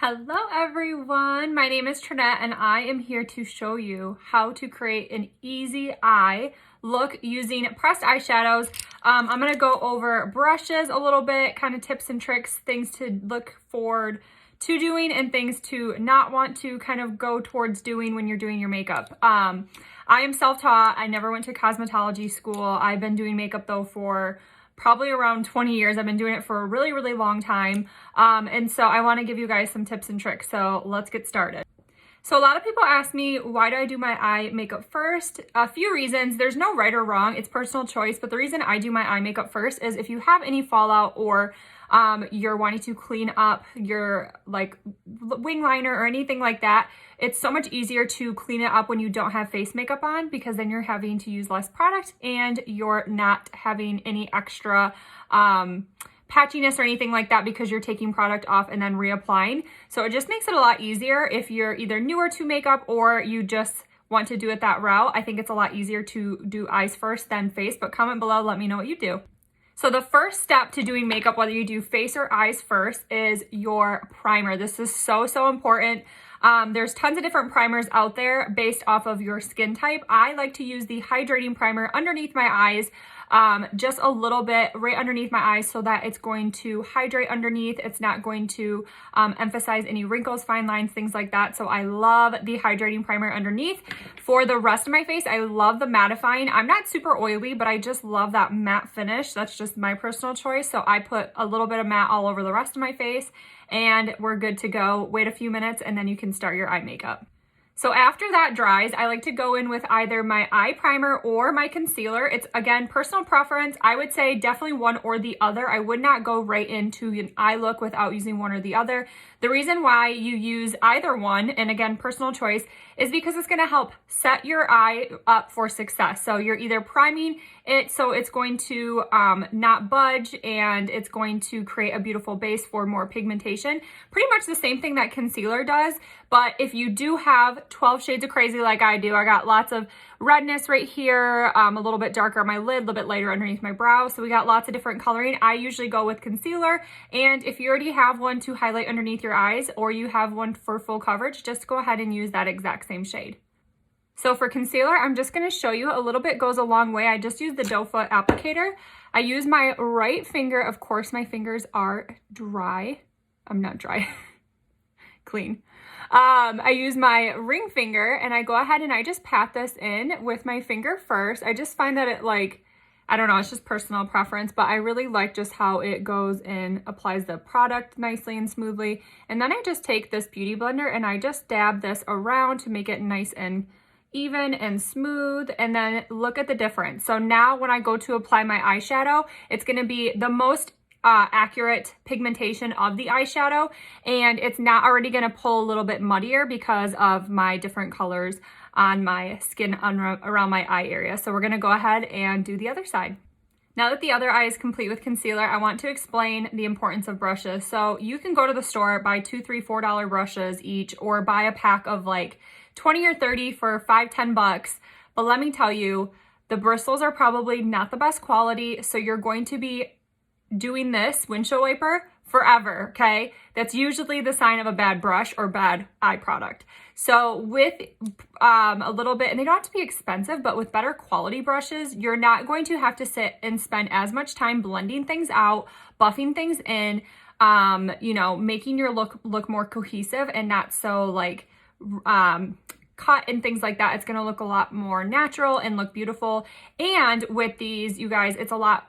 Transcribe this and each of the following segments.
Hello everyone, my name is Trinette and I am here to show you how to create an easy eye look using pressed eyeshadows. I'm going to go over brushes a little bit, kind of tips and tricks, things to look forward to doing and things to not want to kind of go towards doing when you're doing your makeup. I am self-taught. I never went to cosmetology school. I've been doing makeup though for probably around 20 years. I've been doing it for a really, really long time. And so I want to give you guys some tips and tricks. So let's get started. So a lot of people ask me, why do I do my eye makeup first? A few reasons. There's no right or wrong. It's personal choice. But the reason I do my eye makeup first is if you have any fallout or you're wanting to clean up your like wing liner or anything like that, it's so much easier to clean it up when you don't have face makeup on, because then you're having to use less product and you're not having any extra patchiness or anything like that because you're taking product off and then reapplying. So it just makes it a lot easier if you're either newer to makeup or you just want to do it that route. I think it's a lot easier to do eyes first than face, but comment below, let me know what you do. So the first step to doing makeup, whether you do face or eyes first, is your primer. This is so important. There's tons of different primers out there based off of your skin type. I like to use the hydrating primer underneath my eyes, just a little bit right underneath my eyes so that it's going to hydrate underneath. It's not going to emphasize any wrinkles, fine lines, things like that. So I love the hydrating primer underneath. For the rest of my face, I love the mattifying. I'm not super oily, but I just love that matte finish. That's just my personal choice. So I put a little bit of matte all over the rest of my face and we're good to go. Wait a few minutes and then you can start your eye makeup. So after that dries, I like to go in with either my eye primer or my concealer. It's, again, personal preference. I would say definitely one or the other. I would not go right into an eye look without using one or the other. The reason why you use either one, and again, personal choice, is because it's going to help set your eye up for success. So you're either priming it so it's going to not budge and it's going to create a beautiful base for more pigmentation. Pretty much the same thing that concealer does. But if you do have 12 shades of crazy like I do, I got lots of redness right here, a little bit darker on my lid, a little bit lighter underneath my brow. So we got lots of different coloring. I usually go with concealer. And if you already have one to highlight underneath your eyes or you have one for full coverage, just go ahead and use that exact same shade. So for concealer, I'm just going to show you. A little bit goes a long way. I just use the doe foot applicator. I use my right finger. Of course, my fingers are dry. I'm not dry. Clean. I use my ring finger and I go ahead and I just pat this in with my finger first. I just find that it I don't know, it's just personal preference, but I really like just how it goes in, applies the product nicely and smoothly. And then I just take this beauty blender and I just dab this around to make it nice and even and smooth, and then look at the difference. So now when I go to apply my eyeshadow, it's going to be the most accurate pigmentation of the eyeshadow, and it's not already going to pull a little bit muddier because of my different colors on my skin around my eye area. So we're going to go ahead and do the other side. Now that the other eye is complete with concealer, I want to explain the importance of brushes. So you can go to the store, buy $2, $3, $4 brushes each, or buy a pack of like 20 or 30 for $5, $10. But let me tell you, the bristles are probably not the best quality. So you're going to be doing this windshield wiper forever, okay? That's usually the sign of a bad brush or bad eye product. So with a little bit, and they don't have to be expensive, but with better quality brushes, you're not going to have to sit and spend as much time blending things out, buffing things in, you know, making your look more cohesive and not so like cut and things like that. It's going to look a lot more natural and look beautiful. And with these, you guys, it's a lot,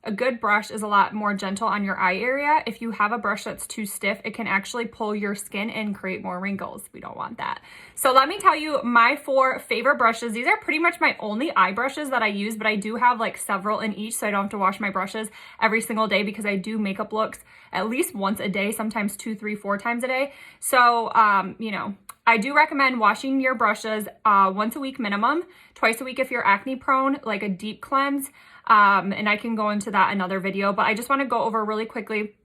a good brush is a lot more gentle on your eye area. If you have a brush that's too stiff, it can actually pull your skin and create more wrinkles. We don't want that. So let me tell you my 4 favorite brushes. These are pretty much my only eye brushes that I use, but I do have like several in each, so I don't have to wash my brushes every single day because I do makeup looks at least once a day, sometimes 2, 3, 4 times a day. So, you know, I do recommend washing your brushes once a week minimum, twice a week if you're acne prone, like a deep cleanse. And I can go into that another video, but I just want to go over really quickly.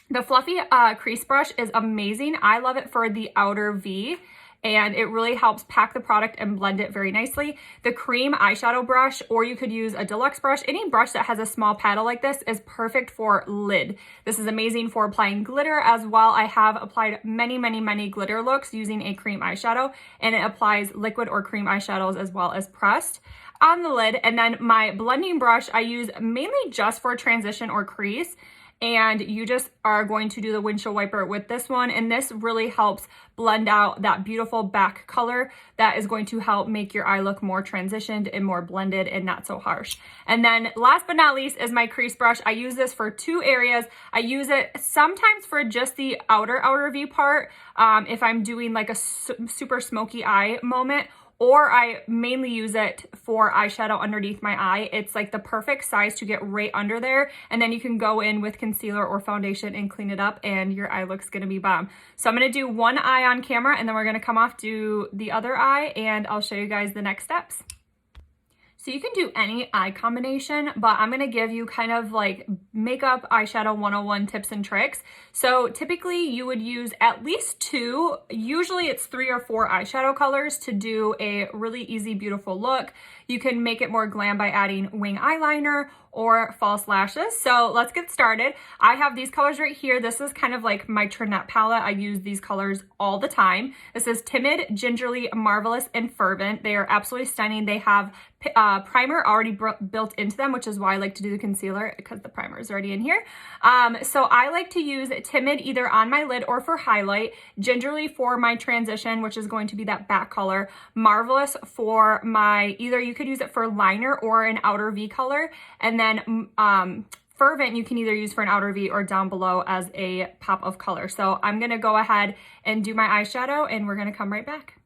The fluffy crease brush is amazing. I love it for the outer V. and it really helps pack the product and blend it very nicely. The cream eyeshadow brush, or you could use a deluxe brush, any brush that has a small paddle like this is perfect for lid. This is amazing for applying glitter as well. I have applied many glitter looks using a cream eyeshadow, and it applies liquid or cream eyeshadows as well as pressed on the lid. And then my blending brush I use mainly just for transition or crease, and you just are going to do the windshield wiper with this one, and this really helps blend out that beautiful back color that is going to help make your eye look more transitioned and more blended and not so harsh. And then last but not least is my crease brush. I use this for two areas. I use it sometimes for just the outer V part if I'm doing like a super smoky eye moment, or I mainly use it for eyeshadow underneath my eye. It's like the perfect size to get right under there, and then you can go in with concealer or foundation and clean it up, and your eye looks gonna be bomb. So I'm gonna do one eye on camera, and then we're gonna come off, do the other eye, and I'll show you guys the next steps. So you can do any eye combination, but I'm gonna give you kind of like makeup eyeshadow 101 tips and tricks. So typically you would use at least two, usually it's 3 or 4 eyeshadow colors to do a really easy, beautiful look. You can make it more glam by adding wing eyeliner or false lashes. So let's get started. I have these colors right here. This is kind of like my Trinette palette. I use these colors all the time. This is Timid, Gingerly, Marvelous, and Fervent. They are absolutely stunning. They have primer already built into them, which is why I like to do the concealer, because the primer is already in here. So I like to use Timid either on my lid or for highlight, Gingerly for my transition, which is going to be that back color, Marvelous for my, either you could use it for liner or an outer V color, and then Fervent you can either use for an outer V or down below as a pop of color. So I'm gonna go ahead and do my eyeshadow, and we're gonna come right back.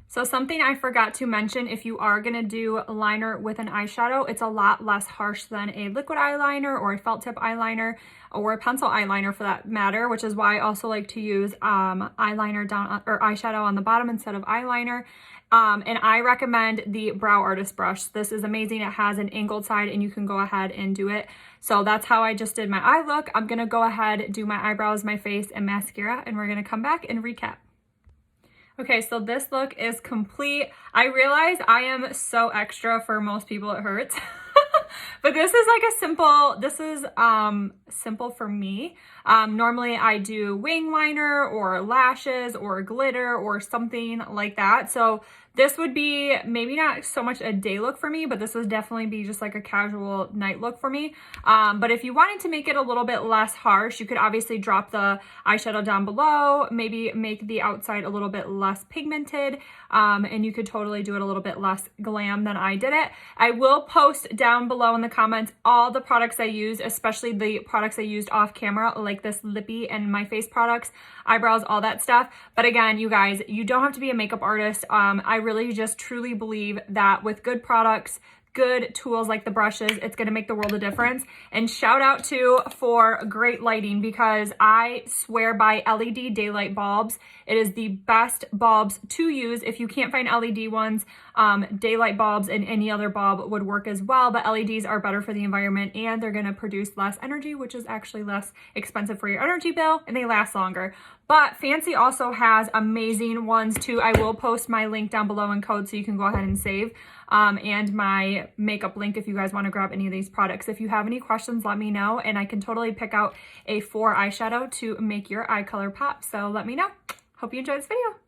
So something I forgot to mention, if you are gonna do a liner with an eyeshadow, it's a lot less harsh than a liquid eyeliner or a felt tip eyeliner or a pencil eyeliner for that matter, which is why I also like to use eyeliner down or eyeshadow on the bottom instead of eyeliner. And I recommend the Brow Artist brush. This is amazing. It has an angled side and you can go ahead and do it. So that's how I just did my eye look. I'm gonna go ahead, do my eyebrows, my face, and mascara, and we're gonna come back and recap. Okay, so this look is complete. I realize I am so extra. For most people it hurts. But this is like a simple, this is simple for me. Normally I do wing liner or lashes or glitter or something like that. So this would be maybe not so much a day look for me, but this would definitely be just like a casual night look for me. But if you wanted to make it a little bit less harsh, you could obviously drop the eyeshadow down below, maybe make the outside a little bit less pigmented, and you could totally do it a little bit less glam than I did it. I will post down below in the comments all the products I use, especially the products I used off camera, like this lippy and my face products, eyebrows, all that stuff. But again, you guys, you don't have to be a makeup artist. I really just truly believe that with good products, good tools like the brushes, it's going to make the world a difference. And shout out to for great lighting, because I swear by LED daylight bulbs. It is the best bulbs to use. If you can't find LED ones, daylight bulbs and any other bulb would work as well, but LEDs are better for the environment and they're going to produce less energy, which is actually less expensive for your energy bill, and they last longer. But Fancy also has amazing ones too. I will post my link down below in code so you can go ahead and save, and my makeup link if you guys want to grab any of these products. If you have any questions, let me know, and I can totally pick out a 4 eyeshadow to make your eye color pop. So let me know. Hope you enjoyed this video.